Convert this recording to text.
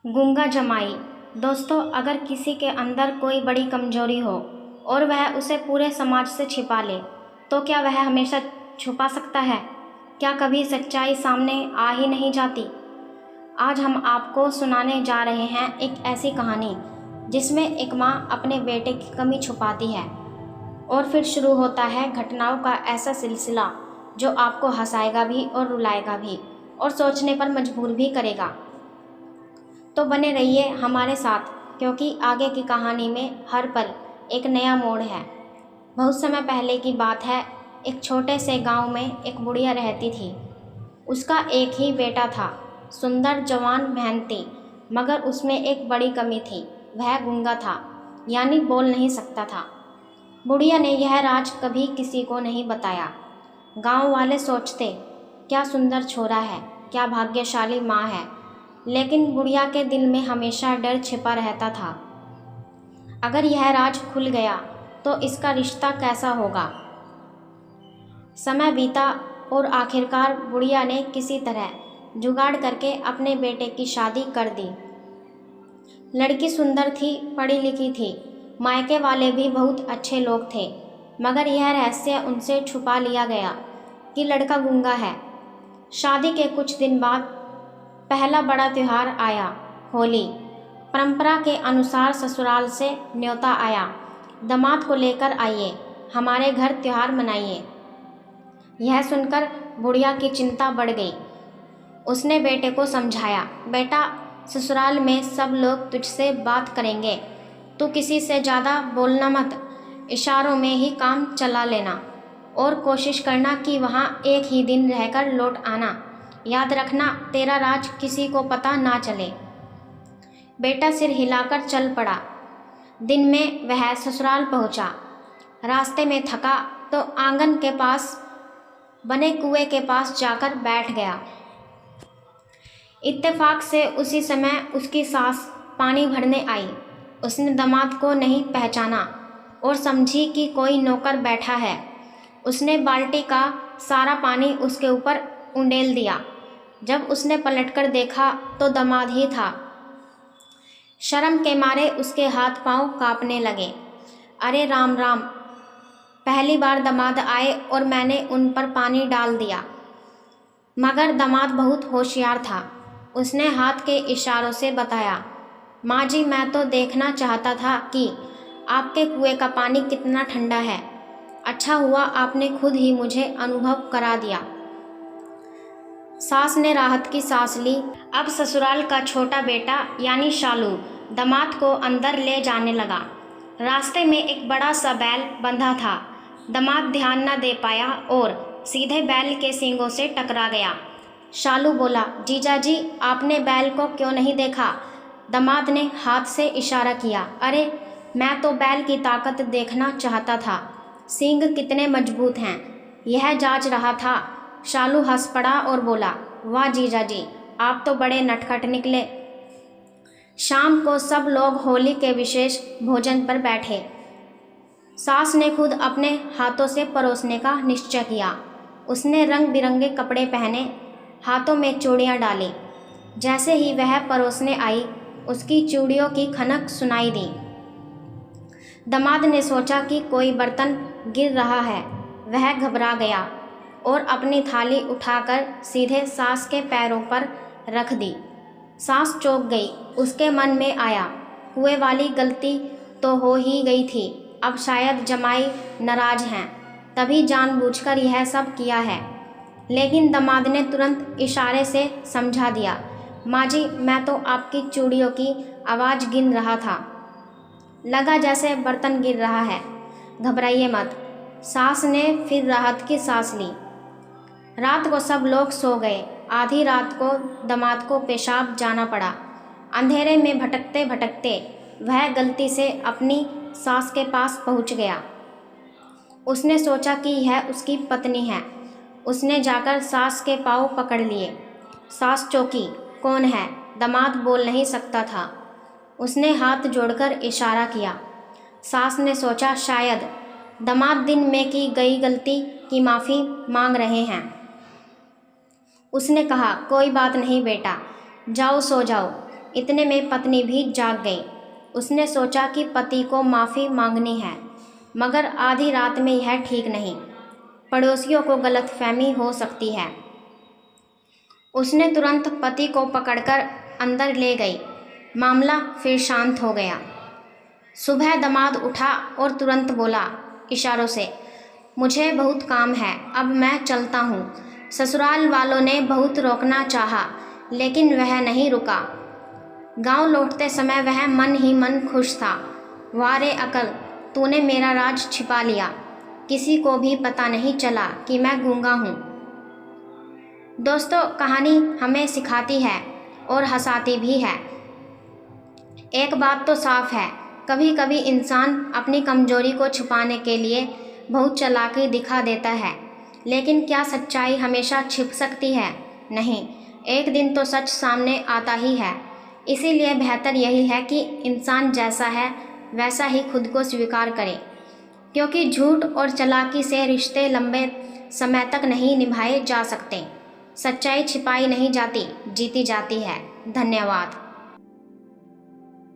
गूंगा जमाई। दोस्तों, अगर किसी के अंदर कोई बड़ी कमजोरी हो और वह उसे पूरे समाज से छिपा ले, तो क्या वह हमेशा छुपा सकता है? क्या कभी सच्चाई सामने आ ही नहीं जाती? आज हम आपको सुनाने जा रहे हैं एक ऐसी कहानी जिसमें एक माँ अपने बेटे की कमी छुपाती है और फिर शुरू होता है घटनाओं का ऐसा सिलसिला जो आपको हंसाएगा भी और रुलाएगा भी और सोचने पर मजबूर भी करेगा। तो बने रहिए हमारे साथ, क्योंकि आगे की कहानी में हर पल एक नया मोड़ है। बहुत समय पहले की बात है। एक छोटे से गांव में एक बुढ़िया रहती थी। उसका एक ही बेटा था। सुंदर जवान बहन थी, मगर उसमें एक बड़ी कमी थी। वह गूंगा था, यानी बोल नहीं सकता था। बुढ़िया ने यह राज कभी किसी को नहीं बताया। गांव वाले सोचते, क्या सुंदर छोरा है, क्या भाग्यशाली माँ है। लेकिन बुढ़िया के दिल में हमेशा डर छिपा रहता था। अगर यह राज खुल गया तो इसका रिश्ता कैसा होगा। समय बीता और आखिरकार बुढ़िया ने किसी तरह जुगाड़ करके अपने बेटे की शादी कर दी। लड़की सुंदर थी, पढ़ी लिखी थी, मायके वाले भी बहुत अच्छे लोग थे, मगर यह रहस्य उनसे छुपा लिया गया कि लड़का गूंगा है। शादी के कुछ दिन बाद पहला बड़ा त्योहार आया, होली। परंपरा के अनुसार ससुराल से न्योता आया, दामाद को लेकर आइए, हमारे घर त्योहार मनाइए। यह सुनकर बुढ़िया की चिंता बढ़ गई। उसने बेटे को समझाया, बेटा, ससुराल में सब लोग तुझसे बात करेंगे, तू किसी से ज़्यादा बोलना मत, इशारों में ही काम चला लेना और कोशिश करना कि वहाँ एक ही दिन रहकर लौट आना। याद रखना, तेरा राज किसी को पता ना चले। बेटा सिर हिलाकर चल पड़ा। दिन में वह ससुराल पहुंचा। रास्ते में थका तो आंगन के पास बने कुएं के पास जाकर बैठ गया। इत्तेफाक से उसी समय उसकी सास पानी भरने आई। उसने दामाद को नहीं पहचाना और समझी कि कोई नौकर बैठा है। उसने बाल्टी का सारा पानी उसके ऊपर उंडेल दिया। जब उसने पलटकर देखा तो दामाद ही था। शर्म के मारे उसके हाथ पांव कांपने लगे। अरे राम राम, पहली बार दामाद आए और मैंने उन पर पानी डाल दिया। मगर दामाद बहुत होशियार था। उसने हाथ के इशारों से बताया, माँ जी, मैं तो देखना चाहता था कि आपके कुएं का पानी कितना ठंडा है। अच्छा हुआ आपने खुद ही मुझे अनुभव करा दिया। सास ने राहत की सांस ली। अब ससुराल का छोटा बेटा यानी शालू दामाद को अंदर ले जाने लगा। रास्ते में एक बड़ा सा बैल बंधा था। दामाद ध्यान न दे पाया और सीधे बैल के सींगों से टकरा गया। शालू बोला, जीजा जी, आपने बैल को क्यों नहीं देखा? दामाद ने हाथ से इशारा किया। अरे, मैं तो बैल की ताकत देखना चाहता था, सींग कितने मजबूत हैं, यह जांच रहा था। शालू हंस पड़ा और बोला, वाह जीजा जी, आप तो बड़े नटखट निकले। शाम को सब लोग होली के विशेष भोजन पर बैठे। सास ने खुद अपने हाथों से परोसने का निश्चय किया। उसने रंग बिरंगे कपड़े पहने, हाथों में चूड़ियाँ डाली। जैसे ही वह परोसने आई, उसकी चूड़ियों की खनक सुनाई दी। दामाद ने सोचा कि कोई बर्तन गिर रहा है। वह घबरा गया और अपनी थाली उठाकर सीधे सास के पैरों पर रख दी। सास चौंक गई। उसके मन में आया, कुएं वाली गलती तो हो ही गई थी, अब शायद जमाई नाराज हैं, तभी जानबूझकर यह सब किया है। लेकिन दामाद ने तुरंत इशारे से समझा दिया, माँ जी, मैं तो आपकी चूड़ियों की आवाज़ गिन रहा था, लगा जैसे बर्तन गिर रहा है, घबराइए मत। सास ने फिर राहत की सांस ली। रात को सब लोग सो गए। आधी रात को दामाद को पेशाब जाना पड़ा। अंधेरे में भटकते भटकते वह गलती से अपनी सास के पास पहुंच गया। उसने सोचा कि यह उसकी पत्नी है। उसने जाकर सास के पाँव पकड़ लिए। सास चौंकी, कौन है? दामाद बोल नहीं सकता था। उसने हाथ जोड़कर इशारा किया। सास ने सोचा शायद दामाद दिन में की गई गलती की माफ़ी मांग रहे हैं। उसने कहा, कोई बात नहीं बेटा, जाओ सो जाओ, इतने में पत्नी भी जाग गई। उसने सोचा कि पति को माफ़ी मांगनी है, मगर आधी रात में यह ठीक नहीं, पड़ोसियों को गलतफहमी हो सकती है। उसने तुरंत पति को पकड़कर अंदर ले गई। मामला फिर शांत हो गया। सुबह दामाद उठा और तुरंत बोला इशारों से, मुझे बहुत काम है, अब मैं चलता हूँ। ससुराल वालों ने बहुत रोकना चाहा, लेकिन वह नहीं रुका। गांव लौटते समय वह मन ही मन खुश था। वारे अकल, तूने मेरा राज छिपा लिया, किसी को भी पता नहीं चला कि मैं गूंगा हूँ। दोस्तों, कहानी हमें सिखाती है और हंसाती भी है। एक बात तो साफ है, कभी कभी इंसान अपनी कमजोरी को छुपाने के लिए बहुत चालाकी दिखा देता है, लेकिन क्या सच्चाई हमेशा छिप सकती है? नहीं, एक दिन तो सच सामने आता ही है। इसीलिए बेहतर यही है कि इंसान जैसा है वैसा ही खुद को स्वीकार करे, क्योंकि झूठ और चालाकी से रिश्ते लंबे समय तक नहीं निभाए जा सकते। सच्चाई छिपाई नहीं जाती, जीती जाती है। धन्यवाद।